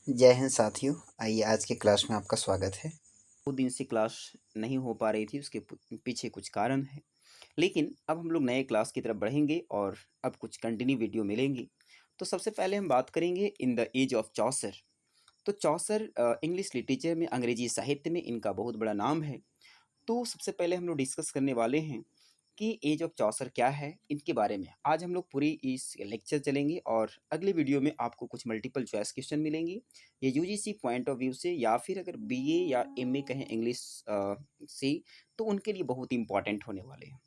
जय हिंद साथियों। आइए आज के क्लास में आपका स्वागत है। 2 दिन से क्लास नहीं हो पा रही थी, उसके पीछे कुछ कारण है। लेकिन अब हम लोग नए क्लास की तरफ बढ़ेंगे और अब कुछ कंटिन्यू वीडियो मिलेंगी। तो सबसे पहले हम बात करेंगे in the age of Chaucer. तो चौसर इंग्लिश लिटरेचर में, अंग्रेजी साहित्य में इनका बहुत बड़ा नाम है। तो सबसे पहले हम लोग डिस्कस करने वाले हैं कि एज ऑफ चौसर क्या है, इनके बारे में आज हम लोग पूरी इस लेक्चर चलेंगे और अगले वीडियो में आपको कुछ मल्टीपल चॉइस क्वेश्चन मिलेंगी। ये यूजीसी पॉइंट ऑफ व्यू से या फिर अगर बीए या एमए कहें इंग्लिश से, तो उनके लिए बहुत इंपॉर्टेंट होने वाले हैं।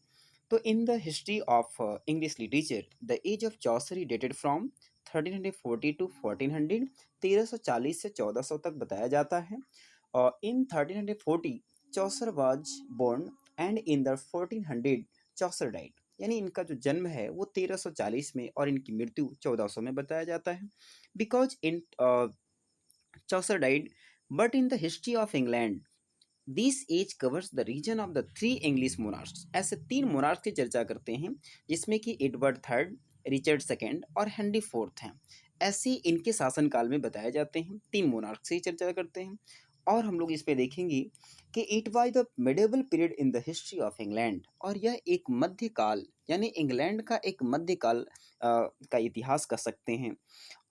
तो in the history of English literature, the age of Chaucer dated from 1340 to 1400, 1340 से 1400 तक बताया जाता है। और in 1340 Chaucer was born and in the 1400 Chaucer died. यानी इनका जो जन्म है वो 1340 में और इनकी मृत्यु 1400 में बताया जाता है। Because in Chaucer died, but in the history of England this age covers the reign of the three English monarchs. ऐसे तीन मोनार्क्स की चर्चा करते हैं जिसमें कि एडवर्ड थर्ड, रिचर्ड सेकेंड और हेनरी फोर्थ हैं। ऐसे इनके शासनकाल में बताए जाते हैं, तीन मोनार्क्स की चर्चा करते हैं। और हम लोग इस पे देखेंगे कि it was the medieval period in the history of England, और यह एक मध्यकाल यानी इंग्लैंड का एक मध्यकाल का इतिहास कह सकते हैं।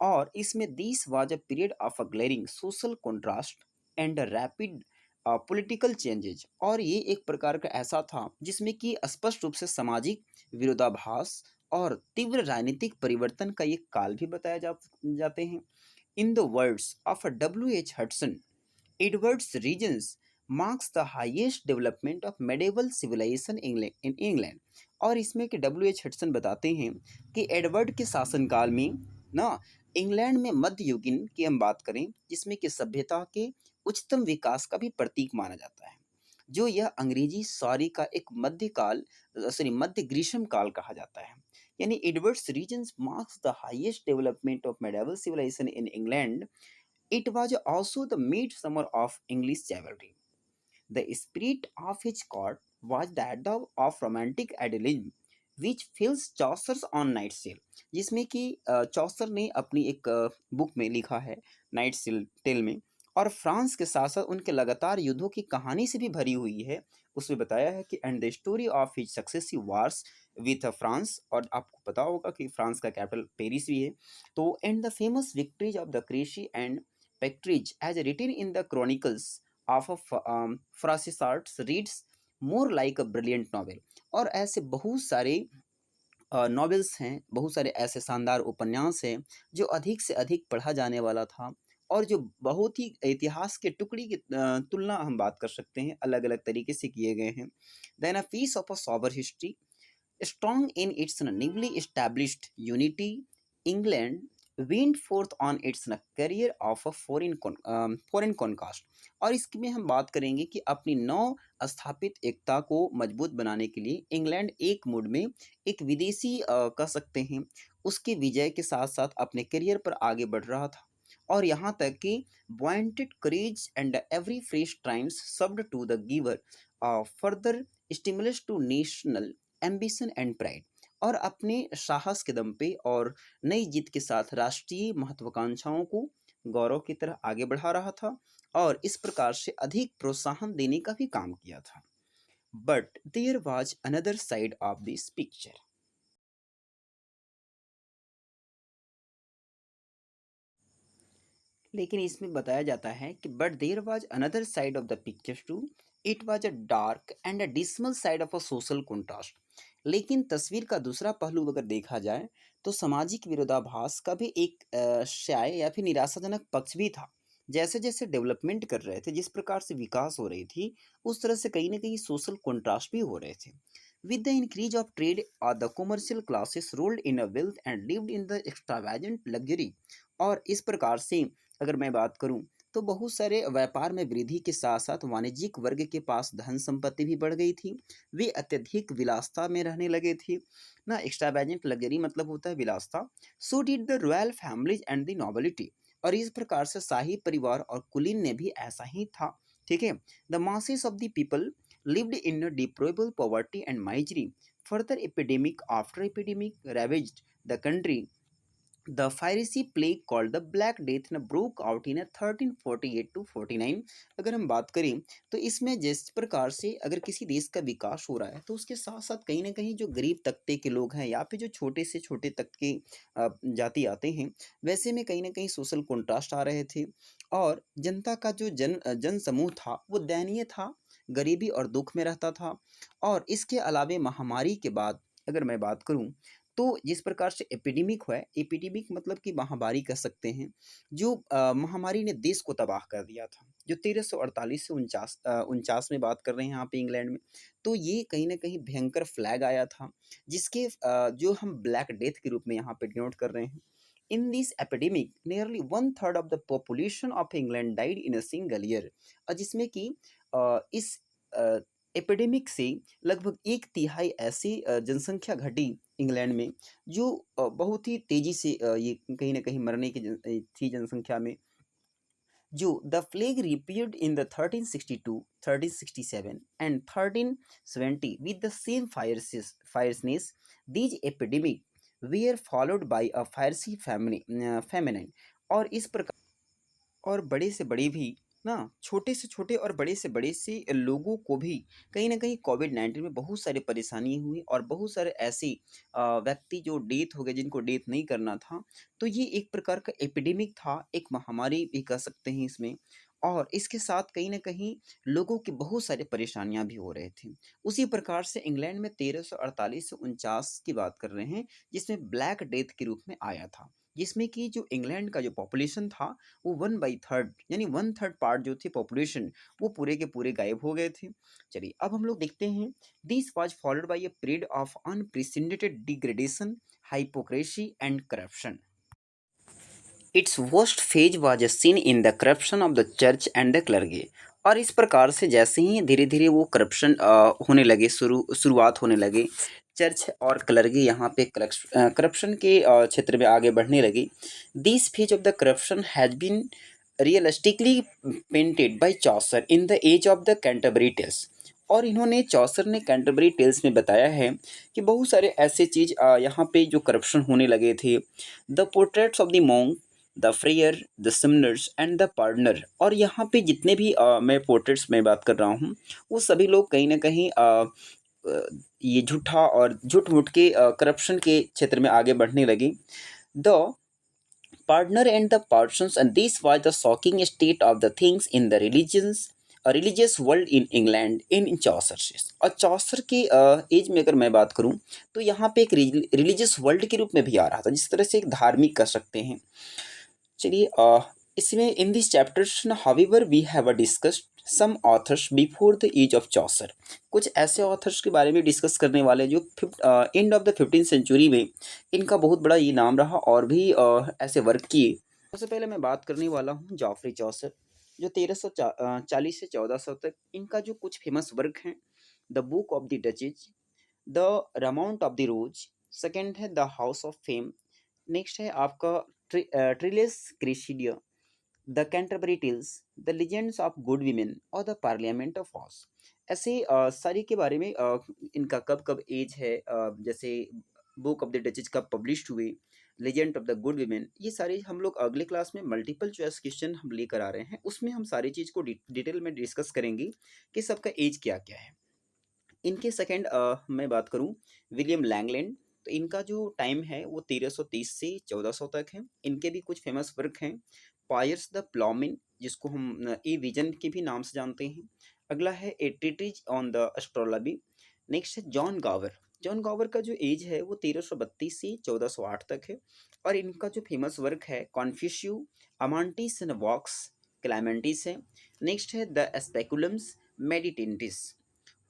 और इसमें this was a period of a glaring social contrast and rapid political changes. और ये एक प्रकार का ऐसा था जिसमें कि स्पष्ट रूप से सामाजिक विरोधाभास और तीव्र राजनीतिक परिवर्तन का ये काल भी बताया जाते हैं। In the words of W H Hudson, Edward's reigns marks the highest development of medieval civilisation in England. और इसमें कि डब्ल्यू एच हडसन बताते हैं कि एडवर्ड के शासनकाल में ना इंग्लैंड में मध्ययुगीन की हम बात करें, जिसमें कि सभ्यता के उच्चतम विकास का भी प्रतीक माना जाता है। जो यह अंग्रेजी सॉरी का एक मध्यकाल, सॉरी मध्य ग्रीष्म काल कहा जाता है। यानी Edward's reigns marks the highest development of medieval civilisation in England. It was also the midsummer of English chivalry. The spirit of his court was that of romantic idealism, which fills Chaucer's on Night Sale, जिसमें कि चौसर ने अपनी एक book में लिखा है, night cell tell में। और फ्रांस के साथ साथ उनके लगातार युद्धों की कहानी से भी भरी हुई है। उसमें बताया है कि and the story of his successive wars with France, और आपको पता होगा कि फ्रांस का कैपिटल पेरिस भी है। तो and the famous victories of the Qureshi and Petrich, as written in the chronicles of Froissart, reads more like a brilliant novel। और ऐसे बहुत सारे नॉवेल्स हैं, बहुत सारे ऐसे शानदार उपन्यास हैं जो अधिक से अधिक पढ़ा जाने वाला था, और जो बहुत ही इतिहास के टुकड़ी की तुलना हम बात कर सकते हैं, अलग अलग तरीके से किए गए हैं। Then a piece of a sober history strong in its newly established unity, England went forth on its career of a foreign conquest। और इसमें हम बात करेंगे कि अपनी नव स्थापित एकता को मजबूत बनाने के लिए इंग्लैंड एक मूड में एक विदेशी कह सकते हैं उसके विजय के साथ साथ अपने करियर पर आगे बढ़ रहा था। और यहाँ तक कि wanted courage and every fresh times served to the giver further stimulus to national ambition and pride. और अपने साहस के दम पे और नई जीत के साथ राष्ट्रीय महत्वाकांक्षाओं को गौरव की तरह आगे बढ़ा रहा था, और इस प्रकार से अधिक प्रोत्साहन देने का भी काम किया था। But there was another side of this picture. लेकिन इसमें बताया जाता है कि but there was another side of the picture too, it was a dark and a dismal side of a social contrast. लेकिन तस्वीर का दूसरा पहलू अगर देखा जाए तो सामाजिक विरोधाभास का भी एक शाय या फिर निराशाजनक पक्ष भी था। जैसे जैसे डेवलपमेंट कर रहे थे, जिस प्रकार से विकास हो रही थी, उस तरह से कहीं ना कहीं सोशल कंट्रास्ट भी हो रहे थे। With the increase of trade the commercial classes rolled in a wealth and lived in the extravagant luxury. और इस प्रकार से अगर मैं बात करूं तो बहुत सारे व्यापार में वृद्धि के साथ साथ वाणिज्यिक वर्ग के पास धन संपत्ति भी बढ़ गई थी। वे अत्यधिक विलासता में रहने लगे थे ना। एक्स्ट्रावेजेंट लग्जरी मतलब होता है विलासता। So did the royal families and the nobility. और इस प्रकार से शाही परिवार और कुलीन ने भी ऐसा ही था। ठीक है। The masses of the people lived in a deplorable poverty and misery. Further epidemic after epidemic ravaged the country, The piracy plague called the Black Death न broke out in a 1348 to 49। अगर हम बात करें तो इसमें जिस प्रकार से अगर किसी देश का विकास हो रहा है तो उसके साथ साथ कहीं ना कहीं जो गरीब तबके के लोग हैं या फिर जो छोटे से छोटे तबके जाति आते हैं, वैसे में कहीं ना कहीं सोशल कंट्रास्ट आ रहे थे। और जनता का जो जन समूह था वो दयनीय था, गरीबी और दुख में रहता था। और इसके अलावे महामारी के बाद अगर मैं बात करूं तो जिस प्रकार से एपिडेमिक हुआ है, एपिडेमिक मतलब कि महामारी कह सकते हैं, जो महामारी ने देश को तबाह कर दिया था, जो 1348 से 49 में बात कर रहे हैं यहाँ पे इंग्लैंड में। तो ये कहीं ना कहीं भयंकर फ्लैग आया था, जिसके जो हम ब्लैक डेथ के रूप में यहाँ पे डिनोट कर रहे हैं। In this epidemic nearly one third of the population of England died in a single year. जिसमें कि इस एपिडेमिक से लगभग एक तिहाई ऐसी जनसंख्या घटी इंग्लैंड में, जो बहुत ही तेजी से ये कहीं ना कहीं मरने की थी जनसंख्या में। जो the plague reappeared in the 1362, 1367 and 1370 with the same fierceness। these epidemic were followed by a fiery famine। और इस प्रकार और बड़े से बड़े भी ना, छोटे से छोटे और बड़े से बड़े से लोगों को भी कहीं न कहीं कोविड-19 में बहुत सारी परेशानी हुई और बहुत सारे ऐसे व्यक्ति जो डेथ हो गए, जिनको डेथ नहीं करना था। तो ये एक प्रकार का एपिडेमिक था, एक महामारी भी कह सकते हैं इसमें। और इसके साथ कहीं न कहीं लोगों की बहुत सारी परेशानियाँ भी हो रही थी। उसी प्रकार से इंग्लैंड में 1348 से 49 की बात कर रहे हैं, जिसमें ब्लैक डेथ के रूप में आया था। जिसमें कि जो इंग्लैंड का जो पॉपुलेशन था वो 1/3 यानी 1/3 पार्ट जो थी पॉपुलेशन, वो पूरे के पूरे गायब हो गए थे। चलिए अब हम लोग देखते हैं। This was followed by a period of unprecedented degradation, hypocrisy and corruption. Its worst phase was a seen in the corruption of the church and the clergy. और इस प्रकार से जैसे ही धीरे धीरे वो करप्शन होने लगे, शुरुआत होने लगे, चर्च और क्लर्गी यहाँ पे करप्शन के क्षेत्र में आगे बढ़ने लगी। This phase of the corruption has been realistically painted by Chaucer in the age of the Canterbury Tales. और इन्होंने चौसर ने कैंटरबरी टेल्स में बताया है कि बहुत सारे ऐसे चीज़ यहाँ पे जो करप्शन होने लगे थे। The portraits of the monk, the friar, the summoners and the partner. और यहाँ पे जितने भी मैं पोर्ट्रेट्स में बात कर रहा हूँ, वो सभी लोग कहीं ना कहीं ये झूठा और झूठ मूठ के करप्शन के क्षेत्र में आगे बढ़ने लगे। The partner and the persons, and this was the shocking state of the things in the religious world in England in Chaucer से। और चौसर के एज में अगर मैं बात करूं तो यहाँ पे एक रिलीजियस वर्ल्ड के रूप में भी आ रहा था, जिस तरह से एक धार्मिक कर सकते हैं। चलिए इसमें in this chapters however we have discussed some authors before the age of Chaucer. कुछ ऐसे ऑथर्स के बारे में डिस्कस करने वाले जो end of the 15th century में इनका बहुत बड़ा ये नाम रहा और भी ऐसे वर्क किए। सबसे पहले मैं बात करने वाला हूँ जॉफरी चौसर, जो 1340 से 1400 तक इनका जो कुछ फेमस वर्क हैं। The book of the duchess, the romaunt of the rose, second है the house of fame, next है आपका Troilus Criseyde, the Canterbury tales, the legends of good women और द पार्लियामेंट ऑफ ऑस। ऐसे सारी के बारे में इनका कब कब एज है, जैसे बुक ऑफ द डचेज कब पब्लिश्ड हुए, legend of the good women, ये सारी हम लोग अगले क्लास में मल्टीपल चॉइस क्वेश्चन हम लेकर आ रहे हैं, उसमें हम सारी चीज़ को डिटेल में डिस्कस करेंगे कि सबका एज क्या क्या है। इनके सेकंड मैं बात करूं विलियम लैंगलैंड, तो इनका जो टाइम है वो 1330 से 1400 तक है। इनके भी कुछ फेमस वर्क हैं। पायर्स द प्लॉमिन, जिसको हम ए विजन के भी नाम से जानते हैं। अगला है a treatise on the astrology. Next है जॉन गावर। जॉन गावर का जो एज है वो 1332 से 1408 तक है। और इनका जो फेमस वर्क है कॉन्फ्यूशियो, अमांटिस एंड वॉक्स, क्लैमेंटिस है। नेक्स्ट है द स्पेकुलम्स मेडिटेंटिस।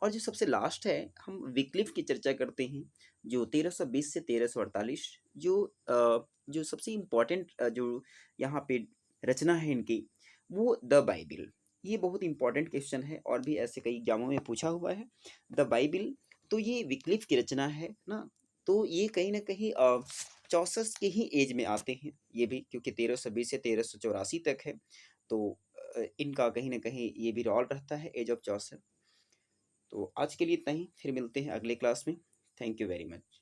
और जो सबसे लास्ट है हम विक्लिफ की चर्चा करते हैं, जो 1320 से 1348, जो सबसे इम्पोर्टेंट जो यहाँ पे रचना है इनकी, वो द बाइबिल। ये बहुत इंपॉर्टेंट क्वेश्चन है और भी ऐसे कई एग्जामों में पूछा हुआ है। द बाइबिल, तो ये विक्लिफ की रचना है ना। तो ये कहीं ना कहीं चौसठ के ही एज में आते हैं ये भी, क्योंकि 1320 से 1384 तक है। तो इनका कहीं ना कहीं ये भी रोल रहता है एज ऑफ चौसठ। तो आज के लिए इतना ही, फिर मिलते हैं अगले क्लास में। Thank you very much.